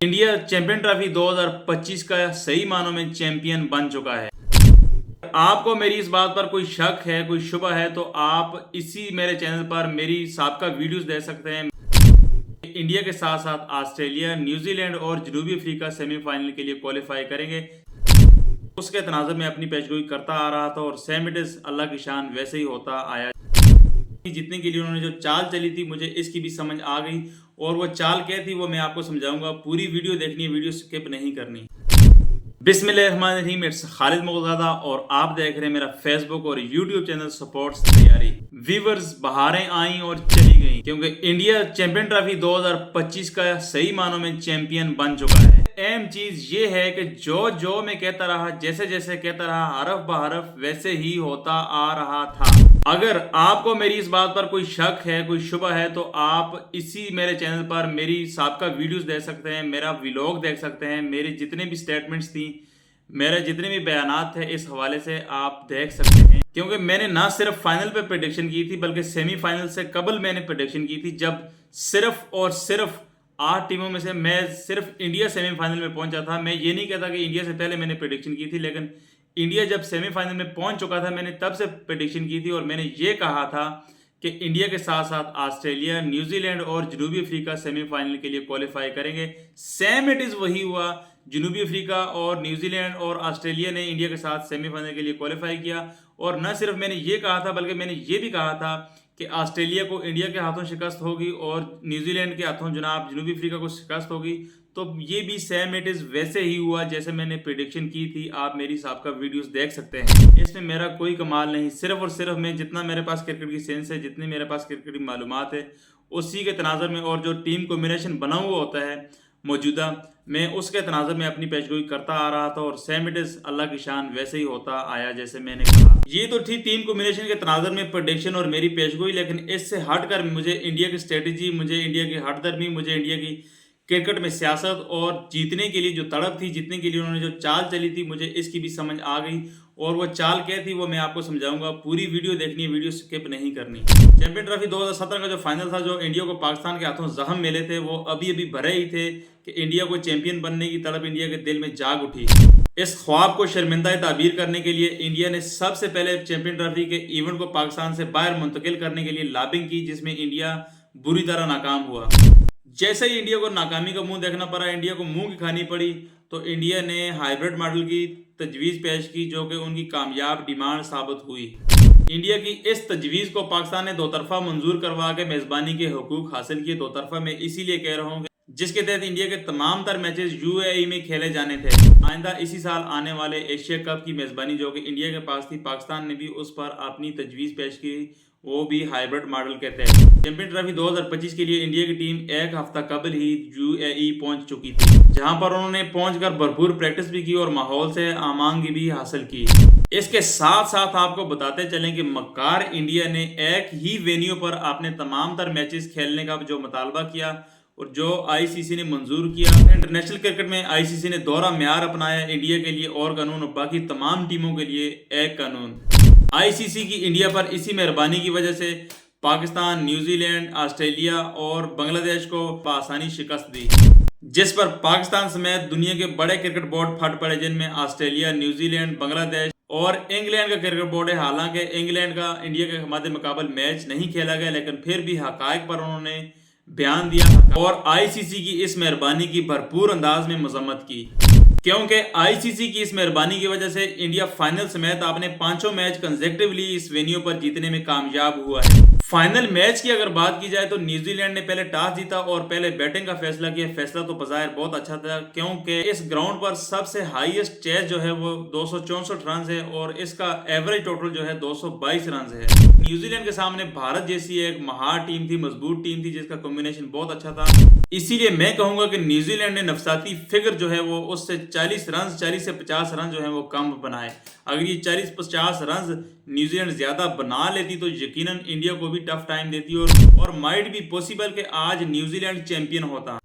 India champion trophy 2025 का सही मानों में चैंपियन बन चुका है। आपको मेरी इस बात पर कोई शक है, कोई शुबा है, तो आप इसी मेरे चैनल पर मेरी साबका वीडियोस देख सकते हैं। इंडिया के साथ साथ ऑस्ट्रेलिया, न्यूजीलैंड और जनूबी अफ्रीका सेमीफाइनल के लिए क्वालिफाई करेंगे। उसके तनाज़ुर में अपनी पेशगोई करता आ रहा था और सेम इट इज अल्लाह की शान वैसे ही होता आया। जीतने के लिए उन्होंने जो चाल चली थी, मुझे इसकी भी समझ आ गई और वो चाल क्या थी वो मैं आपको समझाऊंगा। पूरी वीडियो देखनी है, वीडियो स्किप नहीं करनी। बिस्मिल्लाहिर्रहमानिर्रहीम, इट्स खालिद मुगलज़ादा और आप देख रहे हैं मेरा फेसबुक और यूट्यूब चैनल सपोर्ट्स तैयारी। व्यूअर्स, बहारें आई और चली गई क्योंकि इंडिया चैंपियन ट्रॉफी 2025 का सही मानों में चैंपियन बन चुका है। अहम चीज ये है कि जो मैं कहता रहा, जैसे जैसे कहता रहा, हरफ बहरफ वैसे ही होता आ रहा था। अगर आपको मेरी इस बात पर कोई शक है, कोई शुबा है, तो आप इसी मेरे चैनल पर मेरी साबका वीडियोस देख सकते हैं, मेरा व्लॉग देख सकते हैं, मेरी जितने भी स्टेटमेंट्स थी, मेरे जितने भी बयानात थे, इस हवाले से आप देख सकते हैं। क्योंकि मैंने ना सिर्फ फाइनल पे प्रेडिक्शन की थी बल्कि सेमीफाइनल से कबल मैंने प्रेडिक्शन की थी, जब सिर्फ और सिर्फ 8 टीमों में से मैं सिर्फ इंडिया सेमीफाइनल में पहुंचा था। मैं ये नहीं कहता कि इंडिया से पहले मैंने प्रेडिक्शन की थी, लेकिन इंडिया जब सेमीफाइनल में पहुंच चुका था मैंने तब से प्रेडिक्शन की थी और मैंने ये कहा था कि इंडिया के साथ साथ ऑस्ट्रेलिया, न्यूजीलैंड और जनूबी अफ्रीका सेमीफाइनल के लिए क्वालिफाई करेंगे। सेम इट इज वही हुआ। जनूबी अफ्रीका और न्यूजीलैंड और ऑस्ट्रेलिया ने इंडिया के साथ सेमीफाइनल के लिए क्वालिफाई किया। और न सिर्फ मैंने ये कहा था बल्कि मैंने ये भी कहा था कि ऑस्ट्रेलिया को इंडिया के हाथों शिकस्त होगी और न्यूजीलैंड के हाथों जनाब जनूबी अफ्रीका को शिकस्त होगी। तो ये भी सेम इट इज वैसे ही हुआ जैसे मैंने प्रेडिक्शन की थी। आप मेरी साबका वीडियोस देख सकते हैं। इसमें मेरा कोई कमाल नहीं, सिर्फ और सिर्फ मैं जितना मेरे पास क्रिकेट की सेंस है, जितनी मेरे पास क्रिकेट की मालूमात है, उसी के तनाज़ुर में और जो टीम कॉम्बिनेशन बना हुआ होता है मौजूदा, मैं उसके तनाज़ुर में अपनी पेशगोई करता आ रहा था और सेम इट इज अल्लाह की शान वैसे ही होता आया जैसे मैंने कहा। ये तो थी टीम कॉम्बिनेशन के तनाज़ुर में प्रेडिक्शन और मेरी पेशगोई, लेकिन इससे हटकर मुझे इंडिया की स्ट्रेटजी, मुझे इंडिया की हटदर्मी, मुझे इंडिया की क्रिकेट में सियासत और जीतने के लिए जो तड़प थी, जीतने के लिए उन्होंने जो चाल चली थी, मुझे इसकी भी समझ आ गई और वो चाल क्या थी वो मैं आपको समझाऊंगा। पूरी वीडियो देखनी है, वीडियो स्किप नहीं करनी। चैंपियन ट्रॉफी 2017 का जो फाइनल था, जो इंडिया को पाकिस्तान के हाथों जख्म मिले थे, वो अभी अभी भरे ही थे कि इंडिया को चैंपियन बनने की तड़प इंडिया के दिल में जाग उठी। इस ख्वाब को शर्मिंदा ताबीर करने के लिए इंडिया ने सबसे पहले चैंपियन ट्रॉफी के इवेंट को पाकिस्तान से बाहर मुंतकिल करने के लिए लॉबिंग की, जिसमें इंडिया बुरी तरह नाकाम हुआ। जैसे ही इंडिया को नाकामी का मुंह देखना पड़ा, इंडिया को मुंह की खानी पड़ी, तो इंडिया ने हाइब्रिड मॉडल की तजवीज़ पेश की, जो कि उनकी कामयाब डिमांड साबित हुई। इंडिया की इस तजवीज़ को पाकिस्तान ने दो तरफा मंजूर करवा के मेज़बानी के हुकूक हासिल किए। दो तरफा मैं इसीलिए कह रहा हूँ जिसके तहत इंडिया के तमाम तर मैचेस यूएई में खेले जाने थे। आइंदा इसी साल आने वाले एशिया कप की मेज़बानी जो कि इंडिया के पास थी, पाकिस्तान ने भी उस पर अपनी तजवीज़ पेश की, वो भी हाइब्रिड मॉडल के तहत। चैंपियन ट्रॉफी 2025 के लिए इंडिया की टीम एक हफ्ता कबल ही यूएई पहुंच चुकी थी, जहां पर उन्होंने पहुंचकर भरपूर प्रैक्टिस भी की और माहौल से आमांगी भी हासिल की। इसके साथ साथ आपको बताते चलें कि मक्कार इंडिया ने एक ही वेन्यू पर अपने तमाम तर मैचेस खेलने का जो मुतालबा किया और जो आईसीसी ने मंजूर किया। इंटरनेशनल क्रिकेट में आईसीसी ने दोहरा म्यार अपनाया, इंडिया के लिए और कानून और बाकी तमाम टीमों के लिए एक कानून। आईसीसी की इंडिया पर इसी मेहरबानी की वजह से पाकिस्तान, न्यूजीलैंड, ऑस्ट्रेलिया और बांग्लादेश को आसानी शिकस्त दी, जिस पर पाकिस्तान समेत दुनिया के बड़े क्रिकेट बोर्ड फट पड़े, जिनमें ऑस्ट्रेलिया, न्यूजीलैंड, बांग्लादेश और इंग्लैंड का क्रिकेट बोर्ड है। हालांकि इंग्लैंड का इंडिया के मद्दे मुकाबल मैच नहीं खेला गया, लेकिन फिर भी हकायक पर उन्होंने बयान दिया और आईसीसी की इस मेहरबानी की भरपूर अंदाज में मजम्मत की, क्योंकि आईसीसी की इस मेहरबानी की वजह से इंडिया फाइनल समेत आपने 5 मैच कंसेक्टिवली इस वेन्यू पर जीतने में कामयाब हुआ है। फाइनल मैच की अगर बात की जाए तो न्यूजीलैंड ने पहले टॉस जीता और पहले बैटिंग का फैसला किया। फैसला तो बज़ाहिर बहुत अच्छा था, क्योंकि इस ग्राउंड पर सबसे हाईएस्ट चेज जो है वो 264 रन है और इसका एवरेज टोटल जो है 222 रन है। न्यूजीलैंड के सामने भारत जैसी एक महार टीम थी, मजबूत टीम थी, जिसका कॉम्बिनेशन बहुत अच्छा था। इसीलिए मैं कहूंगा कि न्यूजीलैंड ने नफसाती फिगर जो है वो उससे 40 से 50 रन जो है वो कम बनाए। अगर ये 40-50 रन न्यूजीलैंड ज्यादा बना लेती तो यकीनन इंडिया को भी टफ टाइम देती और माइट भी पॉसिबल कि आज न्यूजीलैंड चैंपियन होता।